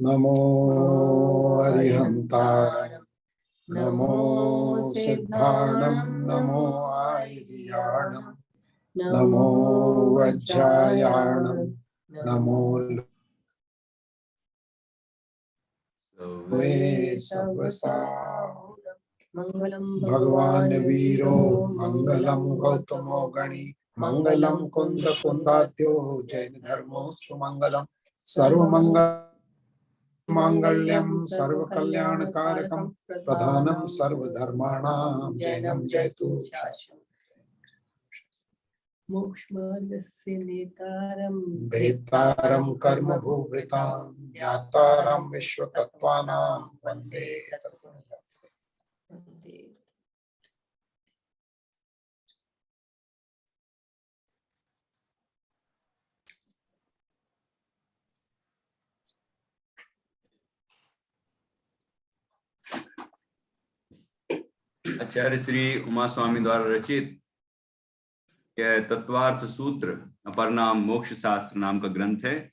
नमो अरिहंताय नमो सिद्धाणं नमो आयर्याणं नमो वज्रायाणं नमो लोहे सर्वसा भगवान वीरो मंगलम गौतमो गणी मंगलम कुंद कुंदाद्यो जैन धर्मो सुमंगलम सर्वमंगल मांगल्यम सर्व कल्याण कारकम प्रधानम सर्वधर्माणां जैनम जयतु मोक्षमार्गस्य नेतारं भेतारं कर्म भूभृतां ज्ञातारं विश्वतत्त्वानां वन्दे आचार्य श्री उमा स्वामी द्वारा रचित यह तत्वार्थ सूत्र अपरनाम मोक्ष शास्त्र नाम का ग्रंथ है।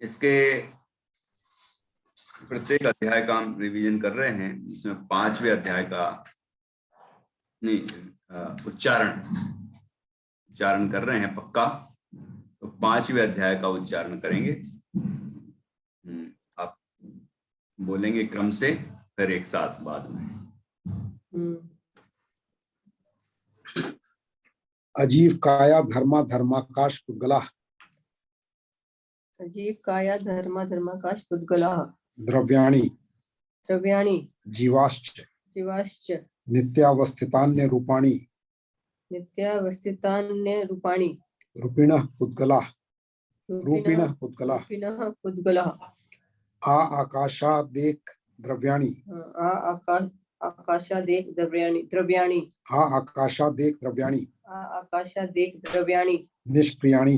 इसके प्रत्येक अध्याय का हम रिवीजन कर रहे हैं, जिसमें 5वें अध्याय का उच्चारण कर रहे हैं पक्का। तो 5वें अध्याय का उच्चारण करेंगे। आप बोलेंगे क्रम से, फिर एक साथ बाद में। अजीव काया धर्मा धर्माकाश पुद्गला अजीव काया धर्मा धर्माकाश पुद्गला द्रव्याणि द्रव्याणि जीवाश्च जीवाश्च नित्यावस्थितान्य रूपाणि नित्यावस्थितान्य रूपाणि रूपिणः पुद्गला रूपिणः पुद्गला रूपिणः पुद्गला आकाशादेक द्रव्याणि आकाशादेक द्रव्याणि द्रव्याणि आकाशादेक द्रव्याणि आकाशादेक द्रव्याणि निष्क्रियाणि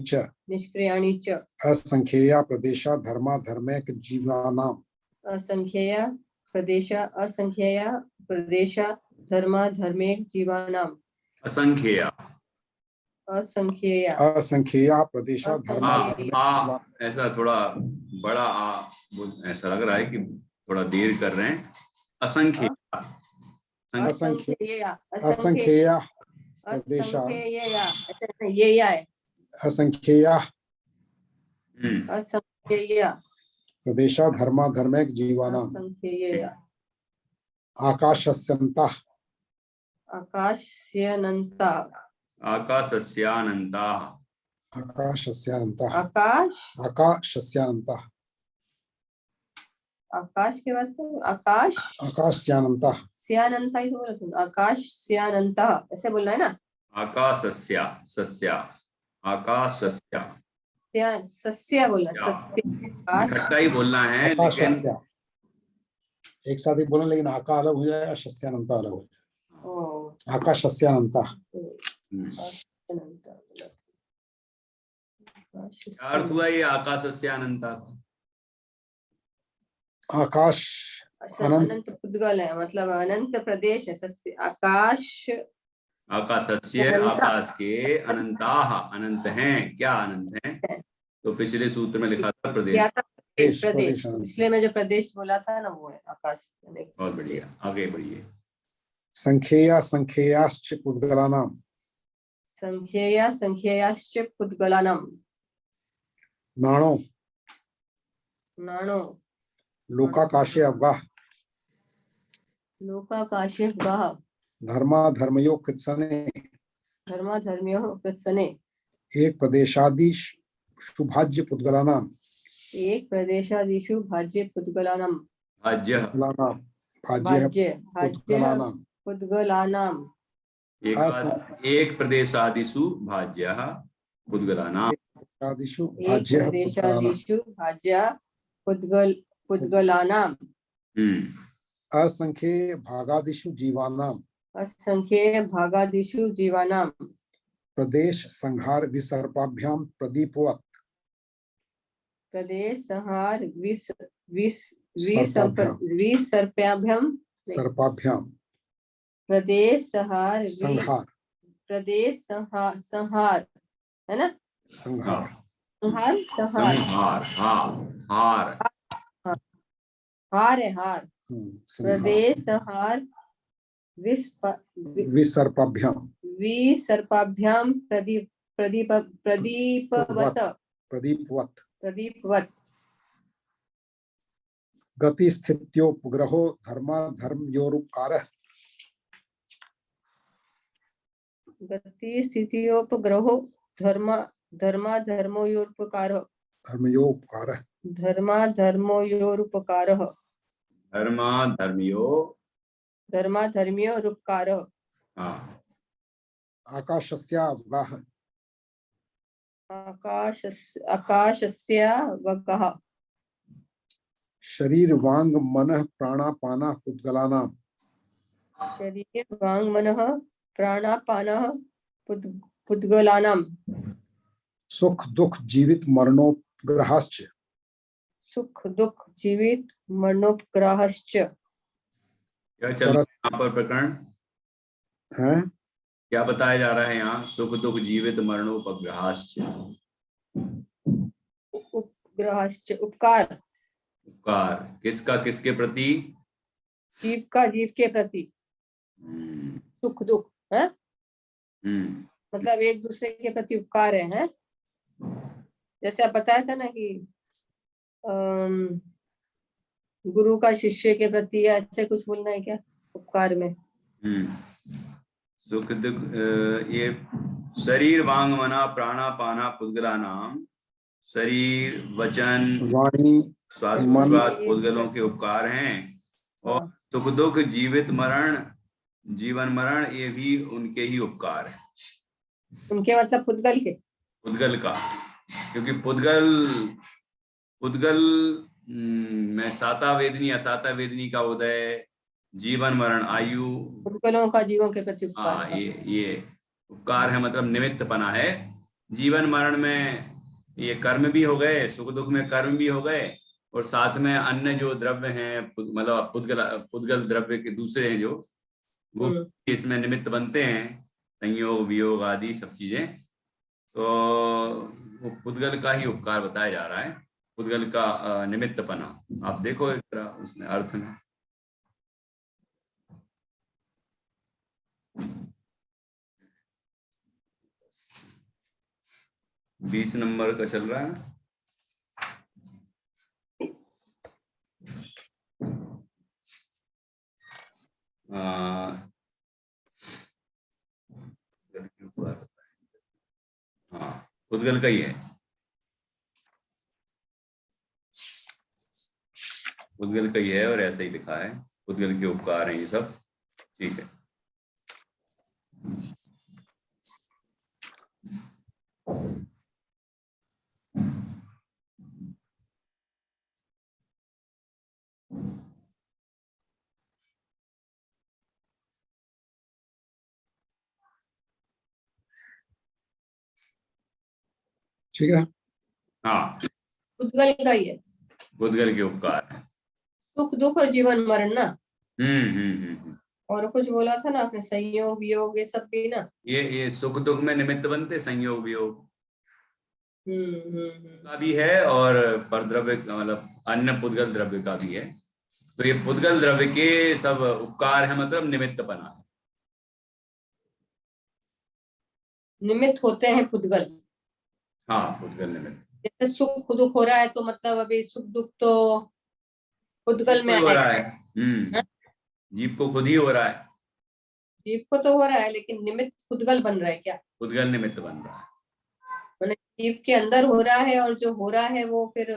च असंख्येया प्रदेशा धर्मा धर्मैक जीवानां असंख्येया प्रदेशा धर्मा धर्मैक जीवानां असंख्येया प्रदेशा धर्मा ऐसा थोड़ा बड़ा ऐसा लग रहा है कि थोड़ा देर कर रहे हैं। असंख्येया प्रदेशा असंख्येया प्रदेशा धर्मा धर्मैक जीवानां आकाशस्यन्तः आकाश के बाद आकाशस्यानन्तः ही तो बोला तुम, आकाशस्यानन्तः ऐसे बोलना है ना। सस्य बोलना, इकट्ठा ही बोलना है, लेकिन एक साथ ही बोलना, लेकिन आका अलग हो जाएगा, शस्यानन्तः अलग हो जाएगा। आकाशस्यानन्तः अर्थ हुआ ये आकाशस्यानन्तः। आकाश अनंत पुद्गल है, मतलब अनंत प्रदेश है। आकाशस्य आकाश के अनंताः अनंत हैं। क्या अनंत हैं? तो पिछले सूत्र में लिखा था प्रदेश। पिछले में जो प्रदेश बोला था ना, वो है आकाश। बहुत बढ़िया, आगे बढ़िए। संख्येयाश्च पुद्गलानां नाणो लोकाकाशे अवगाह धर्मा धर्मयो कृत्सने एक प्रदेशादिषु भाज्य पुद्गलानां एक प्रदेशादिषु भाज्यः पुद्गलानां असंख्ये भागादिषु जीवानां प्रदेश संहार विसर्पाभ्याम प्रदीपवत् संहार है ना, संहार संहार संहार संहार, हार, हार है हार। संहार। प्रदेश संहार विसर्पाभ्याम विसर्पाभ्याम प्रदीपवत प्रदीपवत गति स्थित्योपग्रहो धर्माधर्मयोरुपकारः गति स्थितियोपग्रहो धर्माधर्मयोरुपकारः धर्माधर्मयोरुपकारः धर्माधर्मयोरुपकारः। आकाशस्यावगाः आकाशस्यावगाः शरीर वांग मनः प्राणापानः पुद्गलानां शरीर वांग मनः प्राणापानः पुद्गलानां सुख दुख जीवित मरणोपग्रहाश्च सुख दुख जीवित मरणोपग्रहाश्च। क्या चल रहा है यहाँ पर प्रकरण? है क्या बताया जा रहा है यहाँ? सुख दुख जीवित मरणोपग्रहाश्च। उपग्रहाश्च उपकार। उपकार किसका किसके प्रति? जीव का जीव के प्रति। सुख दुख है मतलब एक दूसरे के प्रति उपकार है? जैसे आप बताया था ना कि गुरु का शिष्य के प्रति ऐसे कुछ बोलना है क्या उपकार में? सुख दुख ये शरीर वांग मना प्राणापाना पुद्गलानाम शरीर वचन वाणी श्वास प्रश्वास पुद्गलों के उपकार हैं और सुख दुख जीवित मरण जीवन मरण ये भी उनके ही उपकार है। उनके मतलब पुद्गल के? पुद्गल का, क्योंकि पुद्गल में साता वेदनी असाता वेदनी का उदय जीवन मरण आयु पुद्गलों का जीवों के प्रति उपकार। ये उपकार है मतलब निमित्त पना है। जीवन मरण में ये कर्म भी हो गए, सुख दुख में कर्म भी हो गए और साथ में अन्य जो द्रव्य हैं मतलब पुद्गल द्रव्य के दूसरे हैं जो वो इसमें निमित्त बनते हैं, संयोग वियोग आदि सब चीजें। तो वो पुद्गल का ही उपकार बताया जा रहा है, पुद्गल का निमित्त पना। आप देखो एक तरह उसमें अर्थ में 20 नंबर का चल रहा है। हाँ पुद्गल का ही है, पुद्गल का ही है और ऐसा ही लिखा है, पुद्गल के उपकार हैं ये सब। ठीक है, ठीक है। हाँ पुद्गल का ही है, पुद्गल के उपकार है। सुख दुख और जीवन मरण ना। और कुछ बोला था ना आपने, संयोग वियोग ये सब भी ना। ये सुख दुख में निमित्त बनते संयोग वियोग का भी है और परद्रव्य मतलब अन्य पुद्गल द्रव्य का भी है। तो ये पुद्गल द्रव्य के सब उपकार है मतलब निमित्त बना है, निमित्त होते हैं पुद्गल। हाँ पुद्गल निमित्त। जैसे सुख दुख हो रहा है तो मतलब अभी सुख दुख तो पुद्गल में हो रहा है। जीव को खुद ही हो रहा है, जीव को तो हो रहा है लेकिन निमित्त पुद्गल बन रहा है क्या? पुद्गल निमित्त बन रहा है, मैंने जीव के अंदर हो रहा है और जो हो रहा है वो फिर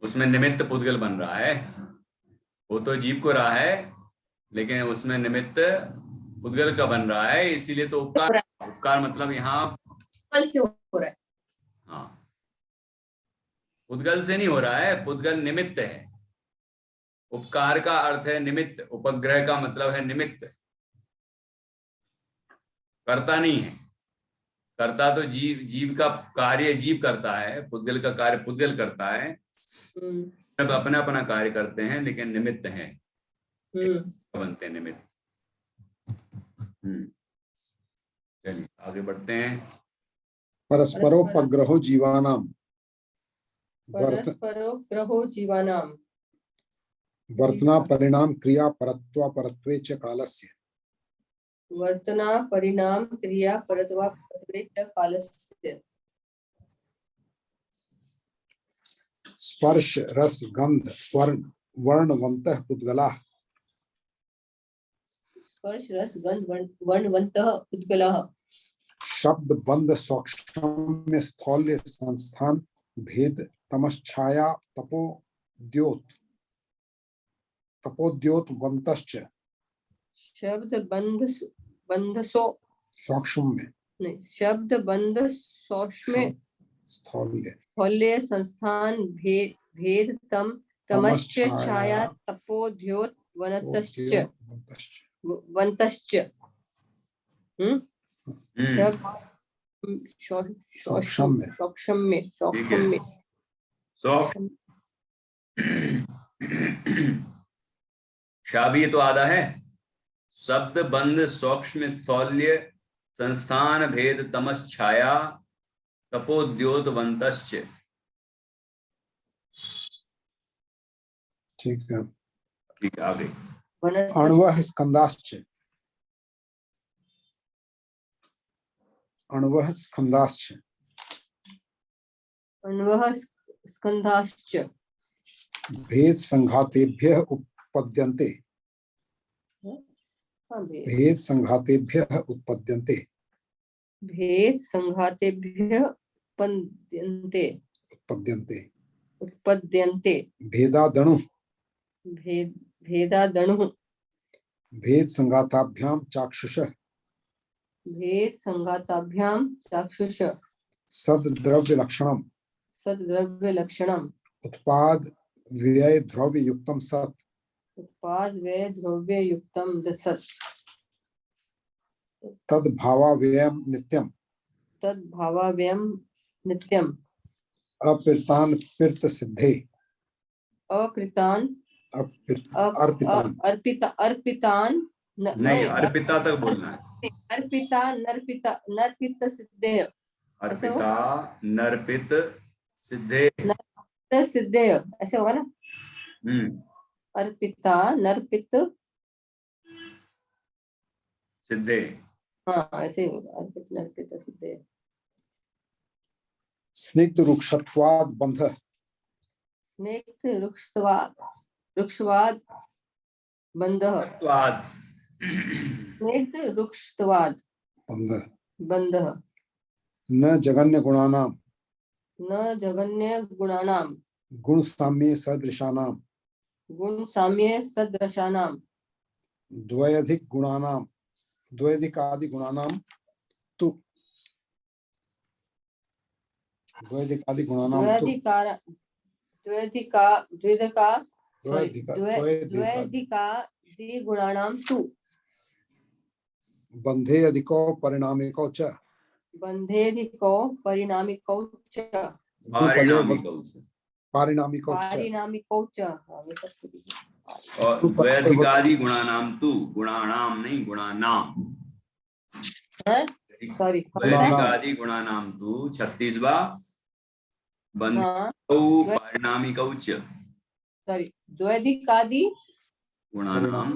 उसमें निमित्त पुद्गल बन रहा है। वो तो जीव को रहा है लेकिन उसमें निमित्त पुद्गल का बन रहा है, इसीलिए तो उपकार। उपकार मतलब यहाँ से हो रहा है। हाँ पुद्गल से नहीं हो रहा है, पुद्गल निमित्त है। उपकार का अर्थ है निमित्त, उपग्रह का मतलब है निमित्त, करता नहीं है। करता तो जीव का कार्य जीव करता है, पुद्गल का कार्य पुद्गल करता है। सब अपना अपना कार्य करते हैं लेकिन निमित्त हैं, बनते हैं निमित्त। चलिए आगे बढ़ते हैं। परस्परोपग्रहो जीवानां परस्परोग्रहो जीवानां वर्तना परिणाम क्रिया परत्वे च कालस्य वर्तना परिणाम क्रिया परत्वे च कालस्य स्पर्श रस गंध वर्णवन्तः पुद्गलाः स्पर्श रस गंध वर्णवन्तः पुद्गलाः शब्द बंध सौक्ष्म्य स्थौल्य संस्थान भेद तमश्छाया तपोद्योतवन्तश्च शब्द बंधसो सौक्ष्म्य नहीं शब्द बंध सौक्ष्म्य स्थौल्य स्थौल्य संस्थान भेद तमश्च छाया तपोद्योत वन्तश्च शब्द सौक्ष्म्य शाबी तो आधा है। शब्द बंध सौक्ष्म स्थौल्य संस्थान भेद तमश्छाया तपोद्योतवन्तश्च। ठीक है आगे अण्वः स्कन्धाश्च अण्वः स्कन्धाश्च भेद संघातेभ्यः उत्पद्यन्ते भेद संघातेभ्यः उत्पद्यन्ते भेदादणुः भेद संघाताभ्यां चाक्षुषः सद्द्रव्य लक्षणम् उत्पाद व्यय द्रव्य युक्तम सत् तद्भावाव्ययम् नित्यम् अपिर्तान पिर्त सिद्धे अर्पितान नहीं अर्पिता तक बोलना है। अर्पिता नर्पित सिद्धे अर्पिता नर्पित सिद्धे सिद्धे ऐसे होगा ना। अर्पिता नर्पित सिद्धे हाँ ऐसे ही होगा अर्पित नर्पित सिद्धे। स्निग्ध रुक्षत्वाद बंध स्निग्ध रुक्षवाद बंधः स्निग्ध रुक्षवाद बंधः न जगन्य गुणानां गुण साम्ये सदृशानां द्वैधिकादि गुणानां तु बंधे अधिको परिणामिको च पारिणामिको और द्वैधिकादि गुणानाम तु गुणानाम नहीं गुणानाम द्वैधिकादि गुणानाम तु 36वां बंधौ पारिणामिकौ च द्वैधिकादि गुणानाम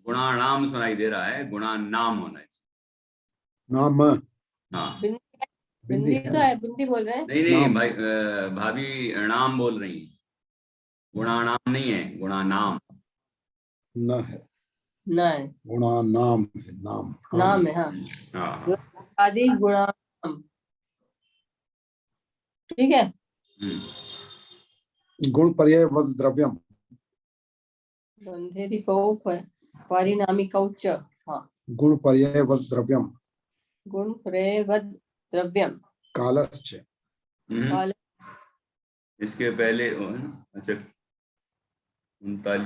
गुणानाम सुनाई दे रहा है गुणानाम होना है नाम हाँ बिंदी तो है बिंदी बोल रहे हैं नहीं भाई भाभी नाम बोल रही है गुणानाम नहीं है गुणानाम न है गुणानाम है हाँ आदि गुणानाम ठीक है। गुण पर्यायवद द्रव्यम बंधेरिकौ पारिणामिकौ च हाँ गुण पर्यायवद द्रव्यम कालश्च इसके पहले अच्छा 39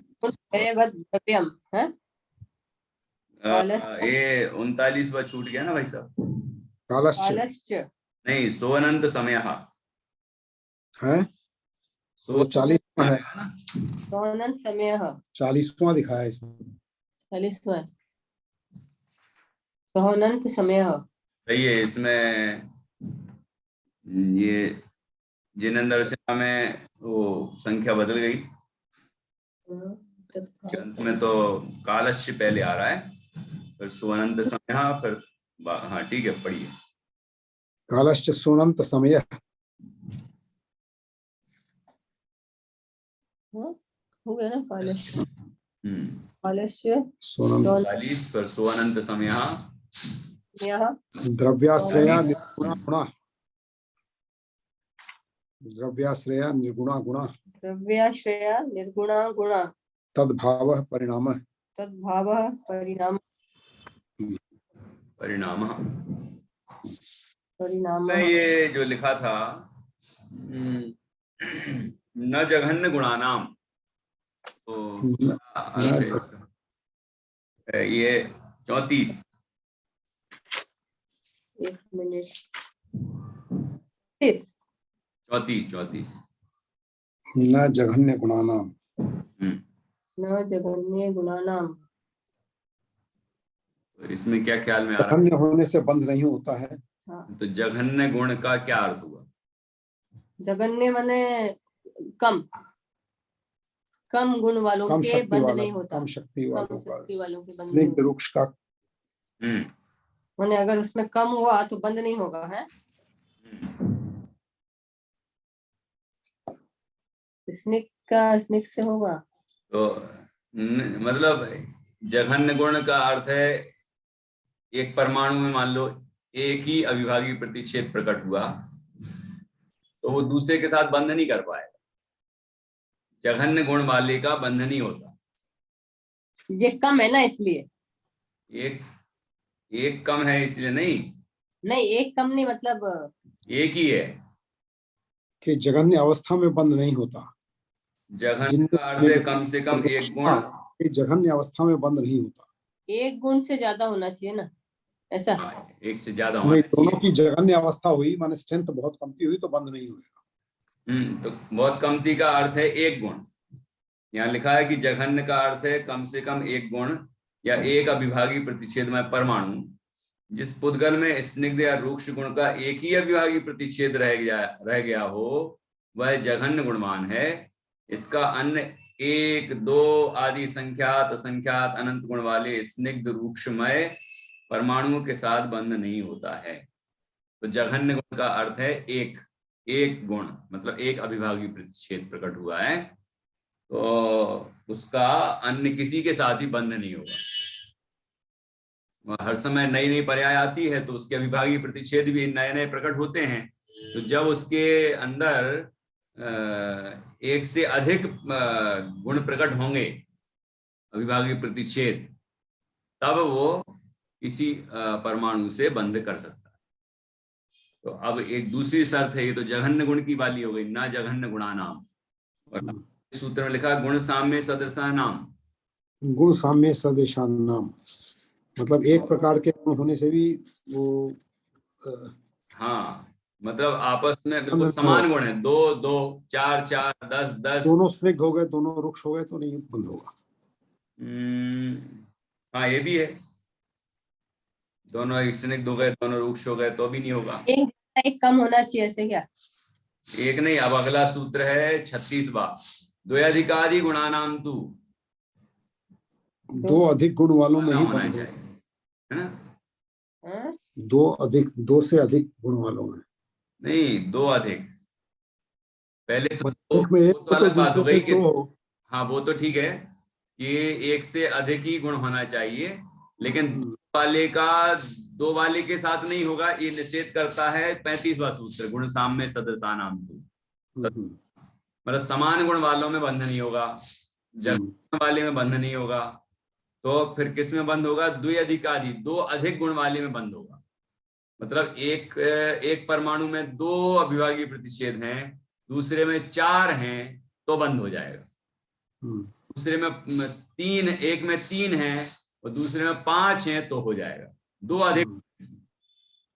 ये 39वां छूट गया ना भाई साहब कालश्च नहीं सोअनंत समय है तो 40वां है, सोनंत समय 40वां दिखाया है इसमें। 40वां सोनंत समय सही है। इसमें ये जिनेंद्र सिन्हा में वो संख्या बदल गई, अंत में तो कालस्य पहले आ रहा है, फिर सुअनंत समय, फिर हाँ ठीक है, पढ़िए। कालश्च सोनंत समय, हो गया ना कालस्य। कालस्य सोनंत 40, फिर सुअनंत समय, द्रव्याश्रया निर्गुणा गुणा, द्रव्याश्रया निर्गुणा गुणा, द्रव्याश्रया निर्गुणा गुणा, तद्भावः परिणामः, तद्भावः परिणाम, परिणाम। परिणाम। ये जो लिखा था न जघन्य गुणानाम, तो ये 34, एक मिनट, 34 न जघन्य गुणानाम, न जघन्य गुणानाम। तो इसमें क्या ख्याल में आ रहा जघन्य होने से बंध नहीं होता है। हाँ। तो जघन्य गुण का क्या अर्थ हुआ? जघन्य माने कम, कम गुण वालों कम के शक्ति बंध वाला, नहीं होता। कम शक्ति वालों का, शक्ति वालों के बंध नहीं स्निग्ध वृक्ष का। माने अगर उसमें कम हुआ तो बंद नहीं होगा, है? स्निग्ध से होगा। तो मतलब जघन्य गुण का अर्थ है एक परमाणु में मान लो एक ही अविभाज्य प्रतिच्छेद प्रकट हुआ तो वो दूसरे के साथ बंध नहीं कर पाएगा। जघन्य गुण वाले का बंध नहीं होता। ये कम है ना, इसलिए एक कम है इसलिए नहीं, एक कम नहीं, मतलब एक ही है कि जघन्य अवस्था में बंद नहीं होता। जघन्य का अर्थ है कम से कम एक गुण, जघन्य अवस्था में बंद नहीं होता। एक गुण से ज्यादा होना चाहिए ना, ऐसा? एक से ज्यादा होना चाहिए। दोनों की जघन्य अवस्था हुई माने स्ट्रेंथ बहुत कमती हुई तो बंद नहीं होगा। तो बहुत कमती का अर्थ है एक गुण। यहाँ लिखा है कि जघन्य का अर्थ है कम से कम एक गुण या एक अविभाज्य प्रतिच्छेद में परमाणु। जिस पुद्गल में स्निग्ध या रूक्ष गुण का एक ही अविभाज्य प्रतिच्छेद रह गया हो वह जघन्य गुणवान है। इसका अन्य 1, 2 आदि संख्यात असंख्यात अनंत गुण वाले स्निग्ध रूक्षमय परमाणुओं के साथ बंध नहीं होता है। तो जघन्य गुण का अर्थ है एक गुण, मतलब एक अविभाज्य प्रतिच्छेद प्रकट हुआ है तो उसका अन्य किसी के साथ ही बंध नहीं होगा। हर समय नई नई पर्याय आती है तो उसके अविभाज्य प्रतिच्छेद भी नए नए प्रकट होते हैं। तो जब उसके अंदर एक से अधिक गुण प्रकट होंगे अविभाज्य प्रतिच्छेद, तब वो किसी परमाणु से बंध कर सकता है। तो अब एक दूसरी शर्त है, ये तो जघन्य गुण की वाली हो गई, ना जघन्य गुणानाम। और सूत्र में लिखा गुण साम्य सदृशा नाम। गुण साम्य सदृशा नाम मतलब एक प्रकार के गुण होने से भी वो हाँ, मतलब आपस में बिल्कुल समान गुण है। 2, 2, 4, 4, 10, 10 दोनों स्निग्ध हो गए, दोनों रुक्ष हो गए तो नहीं बंद होगा। हाँ ये भी है, दोनों स्निग्ध हो गए दोनों रुक्ष हो गए तो भी नहीं होगा। एक कम होना चाहिए, ऐसे क्या? एक नहीं। अब अगला सूत्र है 36वां, द्वयाधिकादि गुणानाम तू। 2 अधिक गुण वालों में ही होना चाहिए, है ना? 2 से अधिक गुण वालों में नहीं, 2 अधिक। पहले तो तो अलग बात हो गई कि हाँ वो तो ठीक है कि एक से अधिक ही गुण होना चाहिए, लेकिन दो वाले के साथ नहीं होगा। ये निषेध करता है 35वां सूत्र, गुण साम्य सदृशा नाम तू। मतलब समान गुण वालों में बंध नहीं होगा, जघन्य वाले में बंध नहीं होगा, तो फिर किस में बंद होगा? द्व्यधिकादि, 2 अधिक गुण वाले में बंद होगा। मतलब एक परमाणु में 2 अविभाज्य प्रतिच्छेद हैं, दूसरे में 4 हैं तो बंद हो जाएगा। दूसरे में 3, एक में 3 हैं और दूसरे में 5 हैं तो हो जाएगा। 2 अधिक,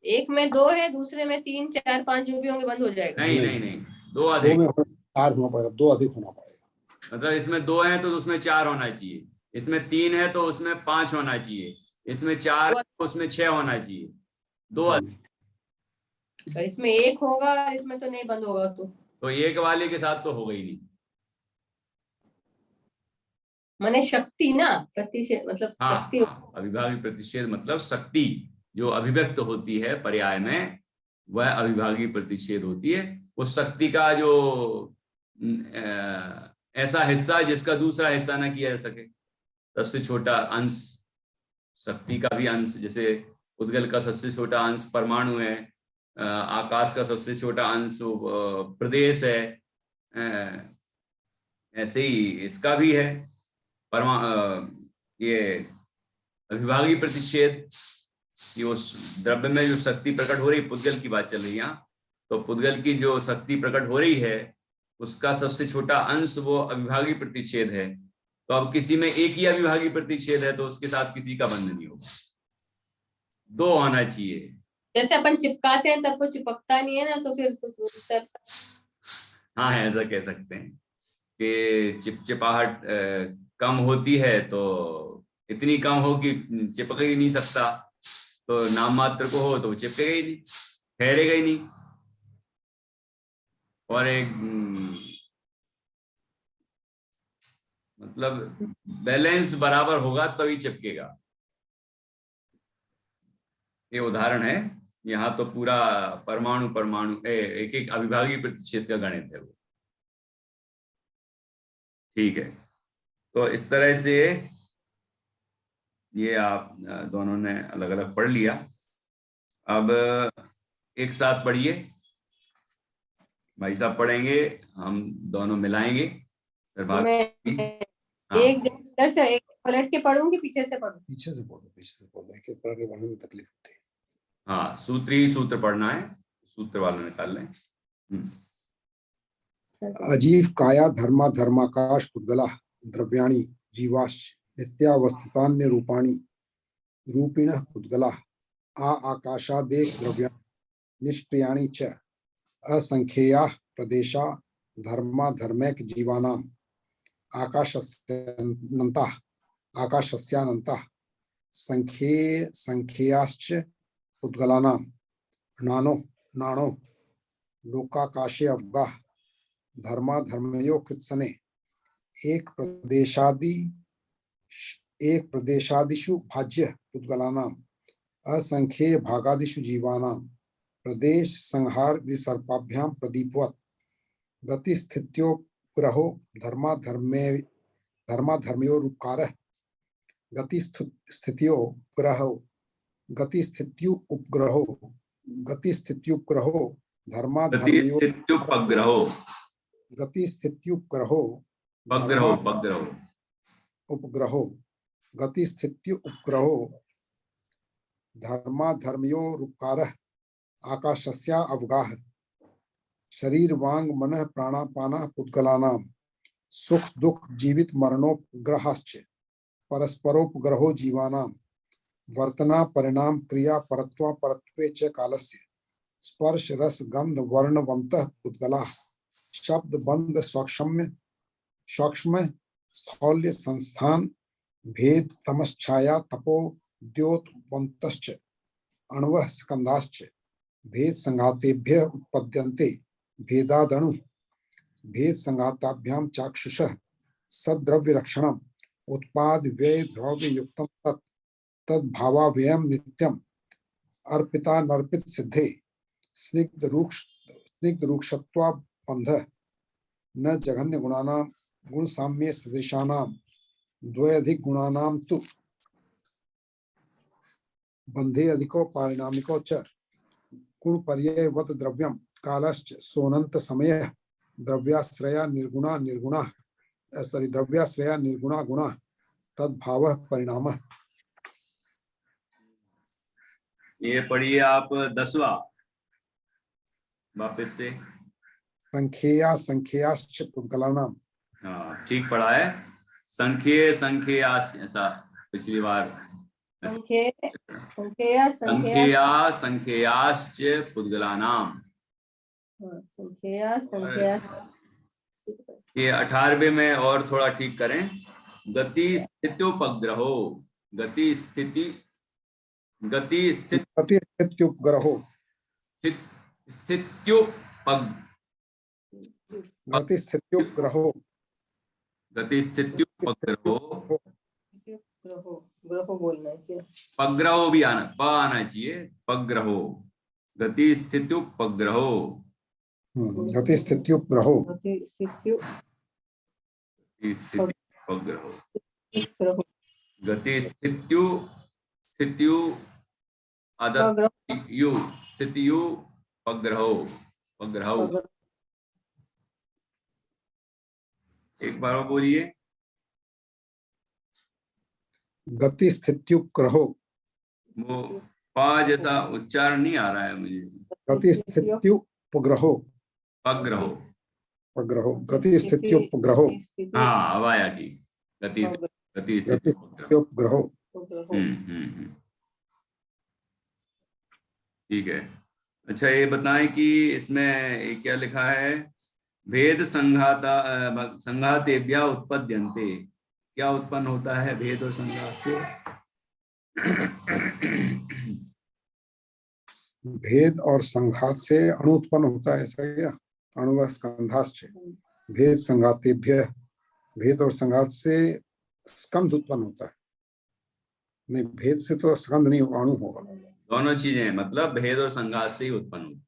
एक में 2 है, दूसरे में 3, 4, 5 जो भी होंगे बंद हो जाएगा। नहीं, 2 अधिक, 4 होना पड़ेगा, 2 अधिक होना पड़ेगा। मतलब इसमें 2 है तो उसमें 4 होना चाहिए, इसमें 3 है तो उसमें 5 होना चाहिए, इसमें 4 है तो उसमें 6 होना चाहिए, 2 अधिक। तो इसमें 1 होगा, इसमें तो नहीं बंद होगा। तो 1 वाले के साथ तो हो गई नहीं। माने शक्ति ना, प्रतिशत मतलब हाँ, शक्ति। हाँ, अविभाज्य प्रतिषेध मतलब शक्ति जो अभिव्यक्त होती है पर्याय में, वह अविभाज्य प्रतिषेध होती है। उस शक्ति का जो ऐसा हिस्सा जिसका दूसरा हिस्सा ना किया जा सके, सबसे छोटा अंश शक्ति का भी अंश, जैसे उद्गल का सबसे छोटा अंश परमाणु है, आकाश का सबसे छोटा अंश प्रदेश है, ऐसे ही इसका भी है ये अविभाज्य प्रतिषेध। ये उस द्रव्य में जो शक्ति प्रकट हो रही, पुद्गल की बात चल रही है यहाँ, तो पुद्गल की जो शक्ति प्रकट हो रही है उसका सबसे छोटा अंश वो अविभाज्य प्रतिषेध है। तो अब किसी में एक ही अविभाज्य प्रतिषेध है तो उसके साथ किसी का बंध नहीं होगा, 2 होना चाहिए। जैसे अपन चिपकाते हैं तब वो चिपकता नहीं है ना, तो फिर कुछ हाँ, ऐसा कह सकते हैं कि चिपचिपाहट कम होती है तो इतनी कम हो कि चिपक ही नहीं सकता, तो नाम मात्र को हो तो वो चिपकेगा ही नहीं, ठहरेगा ही नहीं। और एक मतलब बैलेंस बराबर होगा तभी चिपकेगा। ये उदाहरण है, यहाँ तो पूरा परमाणु परमाणु एक एक अविभाज्य प्रतिषेध का गणित है वो। ठीक है, तो इस तरह से ये आप दोनों ने अलग अलग पढ़ लिया। अब एक साथ पढ़िए, भाई साहब पढ़ेंगे, हम दोनों मिलाएंगे फिर बात। एक इधर से एक पलट के पढ़ूंगी, पीछे से पढ़ूं? पीछे से पढ़ो, पीछे से पढ़ो, एक पढ़ के पढ़ने में तकलीफ होती है। हाँ, सूत्री सूत्र पढ़ना है, सूत्र वाला निकाल लें। अजीव काया धर्मा धर्माकाश पुद्गला द्रव्याणि जीवाश्च नित्यावस्थितान्य रूपाणि रूपिणः पुद्गला आकाशादेक द्रव्याणि निष्क्रियाणि च असंख्येयाः प्रदेशा धर्मा धर्मैक जीवानाम् आकाशस्यानन्तः संख्येयाश्च पुद्गलानां नानो नाणो लोकाकाशे अवगाः धर्मा धर्मयो कृत्सने एक प्रदेशादिषु भाज्य पुद्गलानाम् असंख्ये भागादिषु जीवानां प्रदेश संहार विसर्पाभ्यां प्रदीपवत् गतिस्थित्योपग्रहो धर्माधर्मयोरुपकारः गतिस्थित्युपग्रहो गतिस्थित्युपग्रहो धर्माधर्मयोरुपकारः आकाशस्या अवगाह शरीर वांग मनः प्राणापानः पुद्गलानां सुख दुख जीवित मरणोपग्रहाश्च परस्परोपग्रहो जीवानां वर्तना परिणाम क्रिया परत्वा परत्वे च कालस्य स्पर्श रस गंध वर्णवन्तः पुद्गलाः शब्द बंध सूक्ष्म स्थौल्य संस्थान भेद तमश्छाया तपो द्योतवन्तश्च अणवः स्कंदाश्च भेद संघातेभ्य उत्पद्यन्ते भेदादणु भेद संघाताभ्याम चाक्षुषः सद्द्रव्य रक्षणम् उत्पाद व्यय द्रव्य युक्तम तद्भावाव्ययम नित्यम अर्पिता नर्पित सिद्धे स्निग्ध रूक्षत्वा बंध न जघन्य गुणानां गुण साम्य सदृशानां द्वयधिक गुणानां तु बंधे अधिको पारिणामिको च गुण पर्ययवत द्रव्यम कालश्च सोनंत समय द्रव्याश्रया निर्गुणा गुणा तद्भावः परिणामः। ये पढ़िए आप 10वां वापस से। संख्येयाश्च पुद्गलानां। हाँ, ठीक पढ़ा है। संख्येयाश्च, ऐसा पिछली बार। संख्येयाश्च पुद्गलानां। ये 18वें में और थोड़ा ठीक करें। गति स्थित्युपग्रहो, गति स्थिति, गति स्थित गति स्थित्युपग्रहो, स्थित्युपग, गति स्थित्युपग्रहो, गति स्थित्युपग्रहो, ग्रहो, ग्रहो बोलना है क्या? पग्रहो भी आना, प आना चाहिए, पग्रहो, गति स्थित्युपग्रहो, गति स्थित्युपग्रहो, गति स्थित्यु स्थित्युपग्रहो, ग्रहो, गति स्थित्यु, स्थित्यु पग्रहो, यु, स्थित्यु पग्रहो, पग्रहो। पग्रहो। एक बार और बोलिए। गति स्थित्युपग्रहो, वो पा जैसा उच्चारण नहीं आ रहा है मुझे। गति स्थित्युपग्रहो, पग्रहो, पग्रहो, गति स्थित्युपग्रहो, हाँ अब आया कि गति, गति गति स्थित्युपग्रहो। ठीक है। अच्छा ये बताएं कि इसमें ये क्या लिखा है, भेद संघाता संघातेभ्यः उत्पद्यन्ते, क्या उत्पन्न होता है भेद और संघात से? भेद और संघात से अणु उत्पन्न होता है, ऐसा क्या? अणु व स्कंधाश्च, भेद संघातेभ्यः, भेद और संघात से स्कंध उत्पन्न होता है। नहीं, भेद से तो स्कंध नहीं होगा, अणु होगा। दोनों चीजें, मतलब भेद और संघात से ही उत्पन्न होता।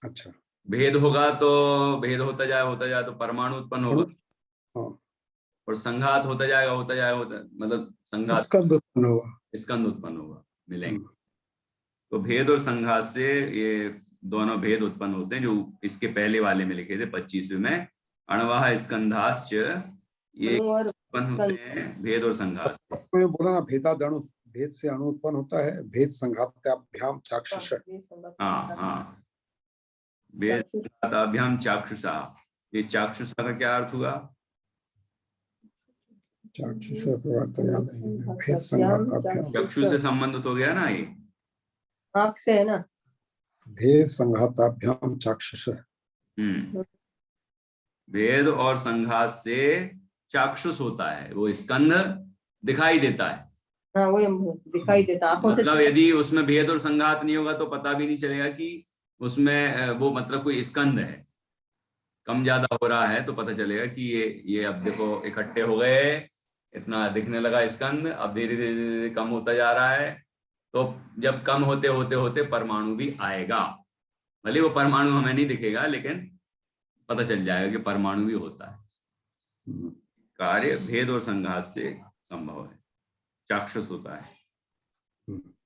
अच्छा, भेद होगा तो भेद होता जाए तो परमाणु उत्पन्न होगा। हाँ, और संघात होता जाएगा मतलब संघात, स्कंध उत्पन्न होगा, स्कंद उत्पन्न होगा, मिलेंगे। तो भेद और संघात से ये दोनों भेद उत्पन्न होते हैं, जो इसके पहले वाले में लिखे थे 25वें में, अणवः स्कंधाश्च, ये उत्पन्न होते हैं भेद और संघात से। तो ये बोला ना, भेदादणु, भेद से अणु उत्पन्न होता है, भेद संघाताभ्याम चाक्षुष। हाँ हाँ, भेद संघाताभ्याम चाक्षुषा, ये चाक्षुषा का क्या अर्थ हुआ? चाक्षुष का अर्थ याद नहीं है। भेद संघाताभ्याम, चक्षु से संबंधित हो गया ना ये, आँख से है ना। भेद संघाताभ्याम चाक्षुष। भेद और संघात से चाक्षुष होता है, वो स्कंध दिखाई देता है। हाँ, वो दिखाई देता आंखों से। मतलब यदि उसमें भेद और संघात नहीं होगा तो पता भी नहीं चलेगा कि उसमें वो मतलब कोई स्कंध है। कम ज्यादा हो रहा है तो पता चलेगा कि ये अब देखो इकट्ठे हो गए, इतना दिखने लगा स्कंध, अब धीरे धीरे कम होता जा रहा है। तो जब कम होते होते होते परमाणु भी आएगा, भले वो परमाणु हमें नहीं दिखेगा लेकिन पता चल जाएगा कि परमाणु भी होता है। कार्य भेद और संघात से संभव है, चाक्षुष होता है।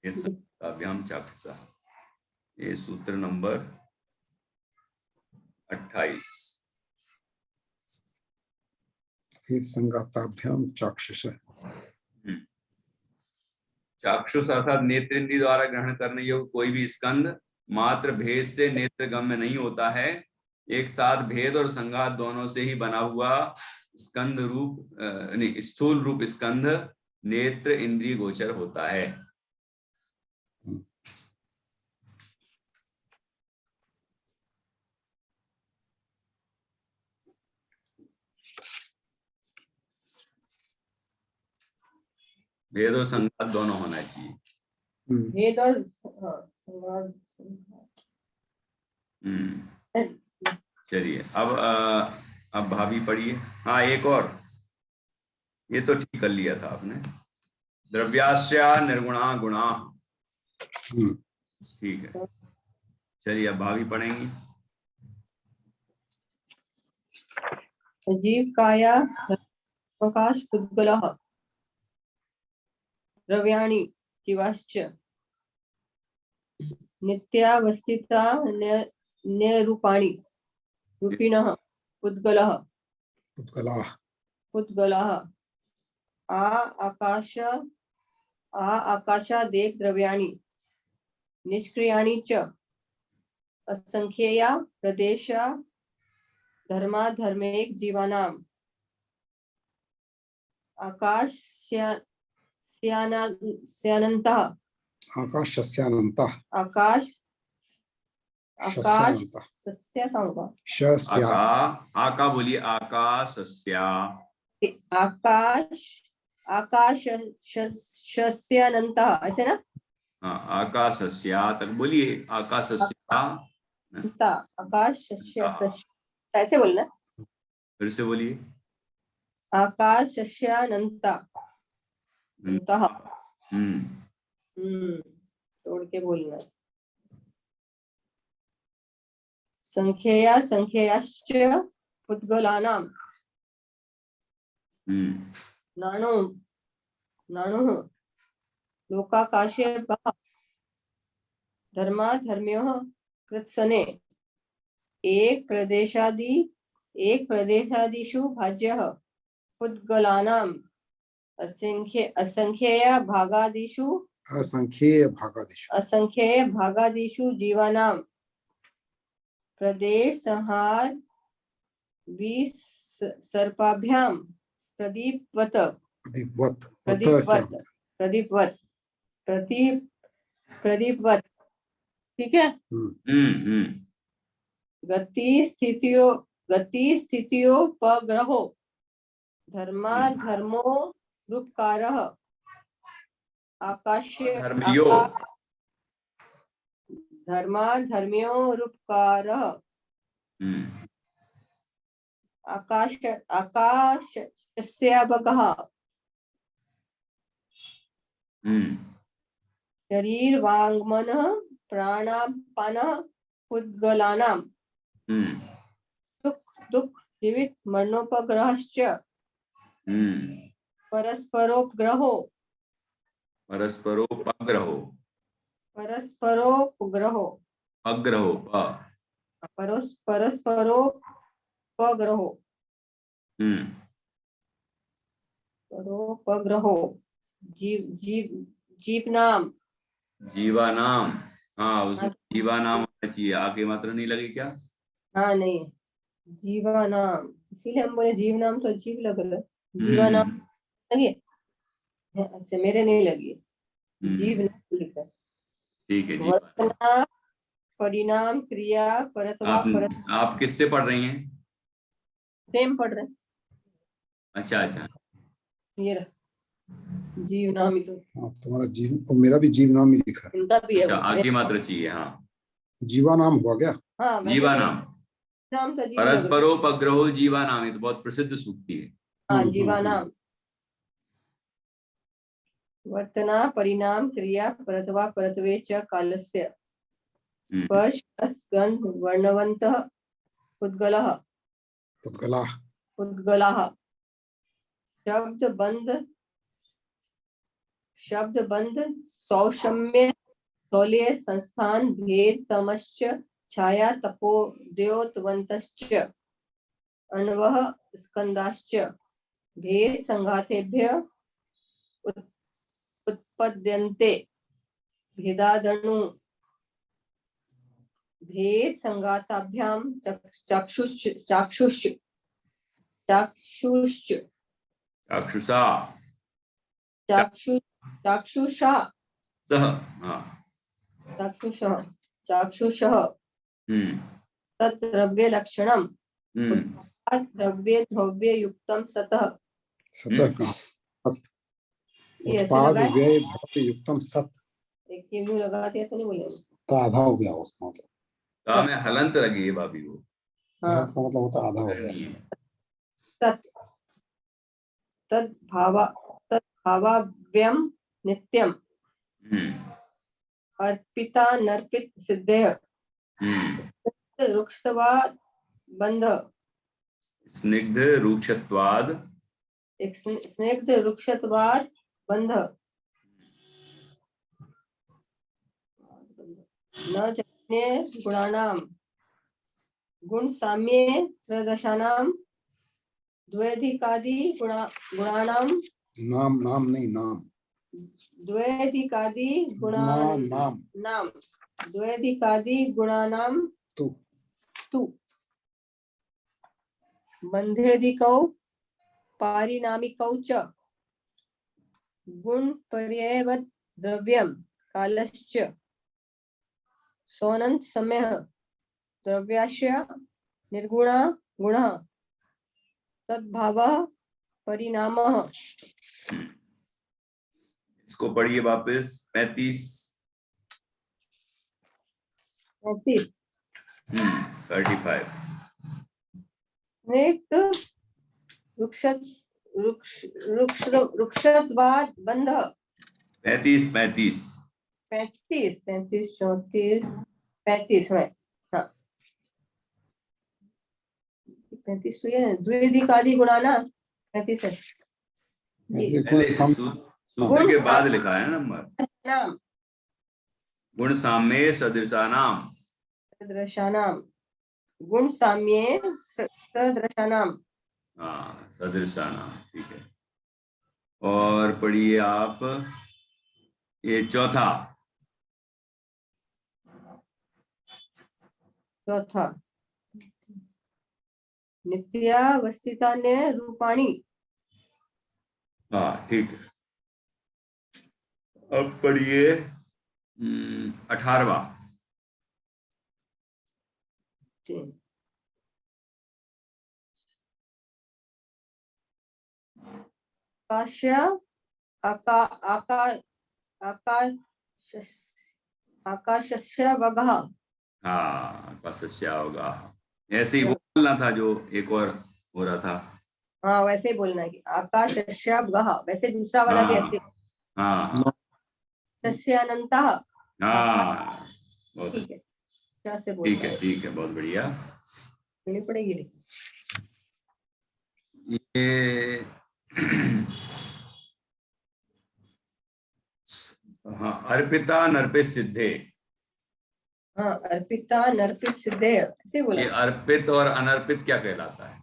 इस अभ्याम चाक्षुषा, ये सूत्र नंबर 28। भेद संघाताभ्याम चाक्षुष। चाक्षुष अर्थात नेत्र इंद्रिय द्वारा ग्रहण करने योग्य कोई भी स्कंद मात्र भेद से नेत्र गम्य नहीं होता है। एक साथ भेद और संघात दोनों से ही बना हुआ स्कंद रूप स्थूल रूप स्कंद नेत्र इंद्रिय गोचर होता है। भेद और संघात दोनों होना चाहिए। भेद और चलिए अब भाभी पढ़िए। हाँ एक और, ये तो ठीक कर लिया था आपने, द्रव्यास्या निर्गुणा गुणा। ठीक है, चलिए अब भाभी पढ़ेंगी। जीव काया प्रकाश पुद्गलः द्रव्याणि जीवाश्च नित्यावस्थिता न्यरूपाणि रूपिणः पुद्गलः पुद्गलः आकाशादेक द्रव्याणि निष्क्रियाणि च असंख्येया प्रदेशा धर्माधर्मेक जीवानाम् आकाशस्यानन्तः आकाश शस्यानंता सस्य का होगा शस्या आका बोलिए, आकाशस्या। आकाश आकाश शस्यानंता ऐसे ना। हाँ, आकाशस्या तक बोलिए, आकाशस्या। आकाश ऐसे बोलना। फिर से बोलिए, आकाश शस्यानंता। तोड़ के बोलना। संख्यया संख्ययाश्च पुद्गलानां नानो नानुः लोकाकाशे बह धर्मा धर्म्योः कृत्सने एक प्रदेशादिषु भाज्यः पुद्गलानाम् असंख्येय भागादिषु जीवानां प्रदेश संहार सर्पाभ्यां प्रदीपवत ठीक है। गति स्थितियो पग्रहो धर्मा धर्मो रूपकारः आकाशे धर्मा धर्म्यो रूपकारः आकाशस्यावकः शरीर वाङ्मनः प्राणापानः पुद्गलानां सुख दुख जीवित मरणोपग्रहश्च परस्परोपग्रहो परोपग्रहो जीवानाम। हाँ, उसमें जीवानाम होना चाहिए, आगे मात्रा नहीं लगी क्या? हाँ नहीं, जीवानाम, इसीलिए हम बोले जीव नाम तो अजीब लग रहा है। जीवानाम लगी? अच्छा, मेरे नहीं लगी, जीव नाम लिखा। ठीक है जी। वर्तना परिणाम क्रिया परत्वा आप किससे पढ़ रही हैं? सेम पढ़ रहे हैं। अच्छा, ये रहा जीव नाम ही तो। तुम्हारा जीव और मेरा भी जीव नाम ही लिखा है। उनका भी है। अच्छा, आगे मात्रा चाहिए। हाँ, जीवा नाम हुआ क्या? हाँ, जीवानाम। नाम तो जीव परस्परोपग्रहो जीवानाम, ये तो बहुत प्रसिद्ध सूक्ति है। हाँ, जीवानाम। वर्तना परिणाम क्रिया परत्वा परत्वे च कालस्य स्पर्श गंध वर्णवन्तः पुद्गलाः शब्द बंध सौषम्य तौल्य संस्थान भेद तमश्च छाया तपोद्योतवन्तश्च अण्वः स्कन्धाश्च भेद संघातेभ्य उत्पद्यन्ते भेदादणु भेद संघाताभ्यां चाक्षुषः तद्द्रव्य लक्षणम् द्रव्य युक्तम सतः उत्पाद व्यय द्रव्य युक्तम सत। एक क्यों लगा दिया तो नहीं बोले तो आधा हो गया उसका मतलब। ता में हलंत लगी है भाभी वो। हाँ, का मतलब होता आधा हो गया। सत तद्भावाव्यम नित्यम अर्पिता नर्पित सिद्धेः रुक्षत्वाद बंध स्निग्ध रुक्षत्वाद स्निग्ध रुक्षत्वाद बंध न जन्ये गुणानां गुण साम्ये त्रयोदशानां द्वैधिकादि गुणानां नाम नहीं नाम द्वैधिकादि गुणानां द्वैधिकादि गुणानां तु बंधेधिकौ पारिणामिकौ च गुण पर्ययवत् द्रव्यं कालश्च सोनंत समय द्रव्याश्य निर्गुण गुण तद्भाव परिणाम। इसको पढ़िए वापस 35 35 निक्त वृक्षत्वाद बंध। 35 35 35 33 34 35 है। हाँ 35 तो ये द्विधिकादि गुणा ना 35 है जी। पहले सूत्र के बाद लिखा है नंबर। नाम गुण साम्ये सदृशानाम। सदृशानाम गुण साम्ये सदृशानाम। हाँ सदृशानाम ठीक है। और पढ़िए आप ये चौथा नित्यावस्थितान्य रूपाणि। हाँ ठीक है। अब पढ़िए 18वां। आकाशस्य वगः। हाँ आकाशस्य होगा, ऐसे ही बोलना था जो एक और हो रहा था। हाँ वैसे ही बोलना है आकाशस्य वगः। वैसे दूसरा वाला भी ऐसे। हाँ तस्य अनन्तः। हाँ बहुत ठीक है क्या से बोलना है। ठीक है बहुत बढ़िया। बोलनी पड़ेगी लेकिन ये हाँ अर्पिता नर्पित सिद्धे। हाँ अर्पिता नर्पित सिद्धे ऐसे बोला। ये अर्पित और अनर्पित क्या कहलाता है?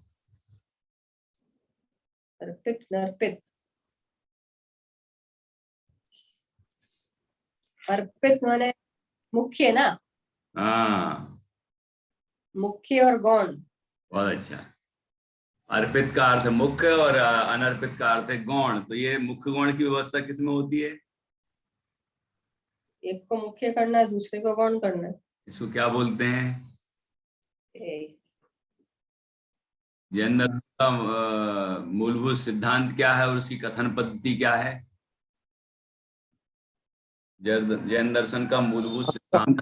अर्पित नर्पित। अर्पित माने मुख्य ना। हाँ मुख्य और गौण। बहुत अच्छा। अर्पित का अर्थ मुख्य और अनर्पित का अर्थ है गौण। तो ये मुख्य गौण की व्यवस्था किसमें होती है? एक को मुख्य करना है दूसरे को गौण करना है। इसको क्या बोलते हैं? जैन दर्शन का मूलभूत सिद्धांत क्या है और उसकी कथन पद्धति क्या है? जैन दर्शन का मूलभूत सिद्धांत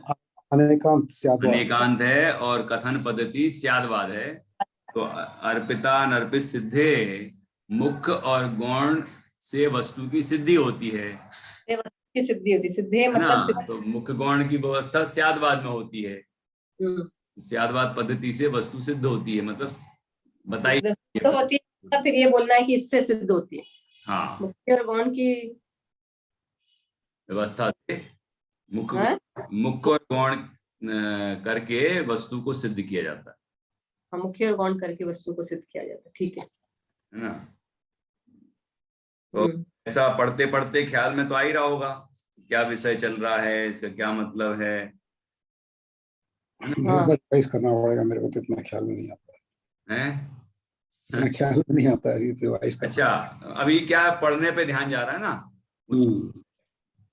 अनेकांत है और कथन पद्धति स्यादवाद है। तो अर्पिता नर्पित सिद्धे मुख्य और गौण से वस्तु की सिद्धि होती है। की सिद्धि होती सिद्धे मतलब तो मुख्य गौण की व्यवस्था स्यादवाद में होती है। स्यादवाद पद्धति से वस्तु सिद्ध होती है, मतलब बताइए होती है। तो फिर ये बोलना है कि इससे सिद्ध होती है। हाँ मुख्य और गौण की व्यवस्था से मुख्य और गौण करके वस्तु को सिद्ध किया जाता है। मुख्य और गौण करके वस्तु को सिद्ध किया जाता है। ठीक है ना। तो ऐसा पढ़ते पढ़ते ख्याल में तो आ ही रहा होगा क्या विषय चल रहा है, इसका क्या मतलब है। रिवाइज करना पड़ेगा, मेरे को तो इतना ख्याल में नहीं आता है। इतना ख्याल में नहीं आता है रिवाइज करना। अच्छा अभी क्या पढ़ने पे ध्यान जा रहा है ना।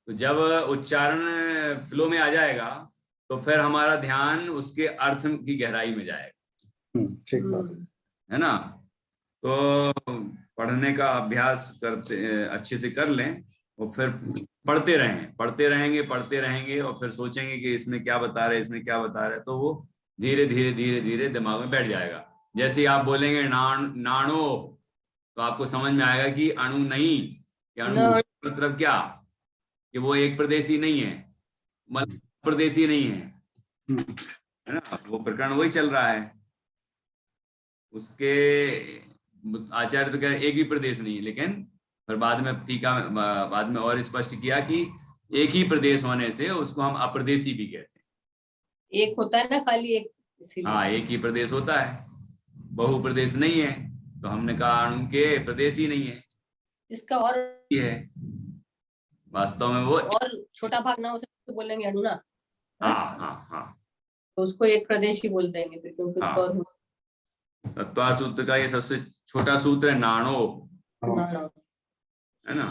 तो जब उच्चारण फ्लो में आ जाएगा तो फिर हमारा ध्यान उसके अर्थ की गहराई में जाएगा। ठीक बात है ना। तो पढ़ने का अभ्यास करते अच्छे से कर लें और फिर पढ़ते रहेंगे और फिर सोचेंगे कि इसमें क्या बता रहे, इसमें क्या बता रहे, तो वो धीरे धीरे दिमाग में बैठ जाएगा। जैसे ही आप बोलेंगे नाणो तो आपको समझ में आएगा कि अणु नहीं, कि अणु मतलब क्या, कि वो एक प्रदेशी नहीं है, मतलब प्रदेशी नहीं है ना। वो प्रकरण वही चल रहा है। उसके आचार्य तो कह रहे एक ही प्रदेश नहीं है, लेकिन फिर बाद में टीका बाद में और स्पष्ट किया कि एक ही प्रदेश होने से उसको हम अप्रदेशी भी कहते हैं। एक होता है ना खाली एक, हाँ एक ही प्रदेश होता है, बहु प्रदेश नहीं है। तो हमने कहा अणु के प्रदेश ही नहीं है, जिसका और है वास्तव में वो और छोटा भाग ना हो सके तो बोलेंगे अणु ना। हाँ तो उसको एक प्रदेश ही बोल देंगे फिर, क्योंकि तत्वार सूत्र का ये सबसे छोटा सूत्र है नाणो, है ना।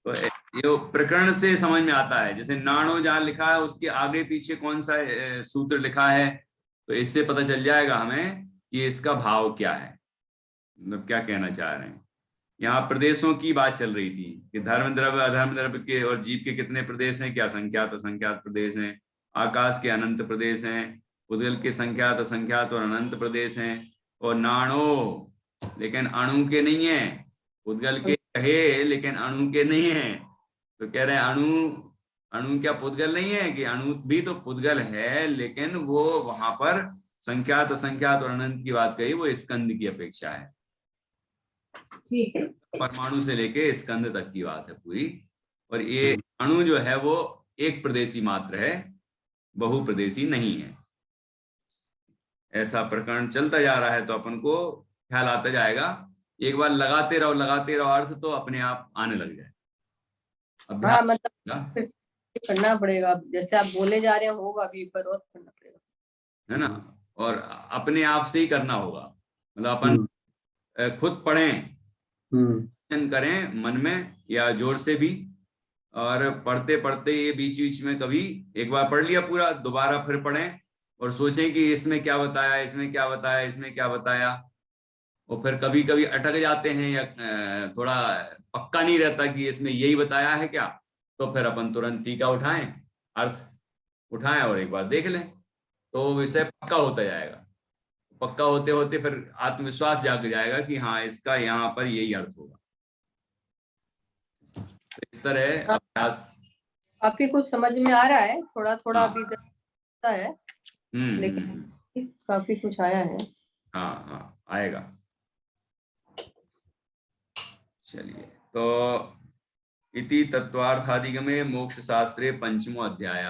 तो ये प्रकरण से समझ में आता है। जैसे नाणो जहाँ लिखा है उसके आगे पीछे कौन सा सूत्र लिखा है, तो इससे पता चल जाएगा हमें कि इसका भाव क्या है, मतलब क्या कहना चाह रहे हैं। यहाँ प्रदेशों की बात चल रही थी कि धर्म द्रव्य अधर्म द्रव्य के और जीव के कितने प्रदेश हैं, क्या संख्यात असंख्यात प्रदेश हैं, आकाश के अनंत प्रदेश हैं, पुद्गल के संख्यात असंख्यात और अनंत प्रदेश हैं, और नाणो लेकिन अणु के नहीं है, पुद्गल के कहे लेकिन अणु के नहीं है। तो कह रहे हैं अणु क्या पुद्गल नहीं है, कि अणु भी तो पुद्गल है, लेकिन वो वहां पर संख्यात असंख्यात और अनंत की बात कही, वो स्कंद की अपेक्षा है। ठीक है। परमाणु से लेके स्कंद तक की बात है पूरी। और ये अणु जो है वो एक प्रदेशी मात्र है, बहुप्रदेशी नहीं है। ऐसा प्रकरण चलता जा रहा है तो अपन को ख्याल आता जाएगा। एक बार लगाते रहो अर्थ तो अपने आप आने लग जाए। हाँ, अभ्यास मतलब फिर से करना पड़ेगा, जैसे आप बोले जा रहे हैं होगा अभी, पर और करना पड़ेगा, है ना। और अपने आप से ही करना होगा, मतलब अपन खुद पढ़ें, करें मन में या जोर से भी, और पढ़ते पढ़ते ये बीच बीच में कभी एक बार पढ़ लिया पूरा, दोबारा फिर पढ़ें और सोचें कि इसमें क्या बताया, इसमें क्या बताया, इसमें क्या बताया। और फिर कभी कभी अटक जाते हैं या थोड़ा पक्का नहीं रहता कि इसमें यही बताया है क्या, तो फिर अपन तुरंत टीका उठाएं, अर्थ उठाएं और एक बार देख लें, तो विषय पक्का होता जाएगा। पक्का होते होते फिर आत्मविश्वास जाग जाएगा कि हाँ इसका यहाँ पर यही अर्थ होगा। इस तरह अभ्यास। काफी कुछ समझ में आ रहा है, थोड़ा थोड़ा हाँ। अभी जैसा है, लेकिन काफी कुछ आया है। हाँ हाँ आएगा। चलिए, तो इति तत्वार्थादिगमे मोक्ष शास्त्रे पंचमो अध्याय।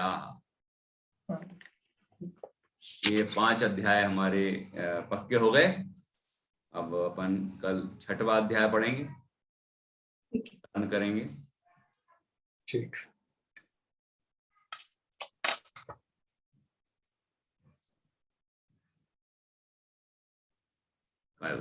ये 5 अध्याय हमारे पक्के हो गए। अब अपन कल 6वां अध्याय पढ़ेंगे, करेंगे। ठीक। काय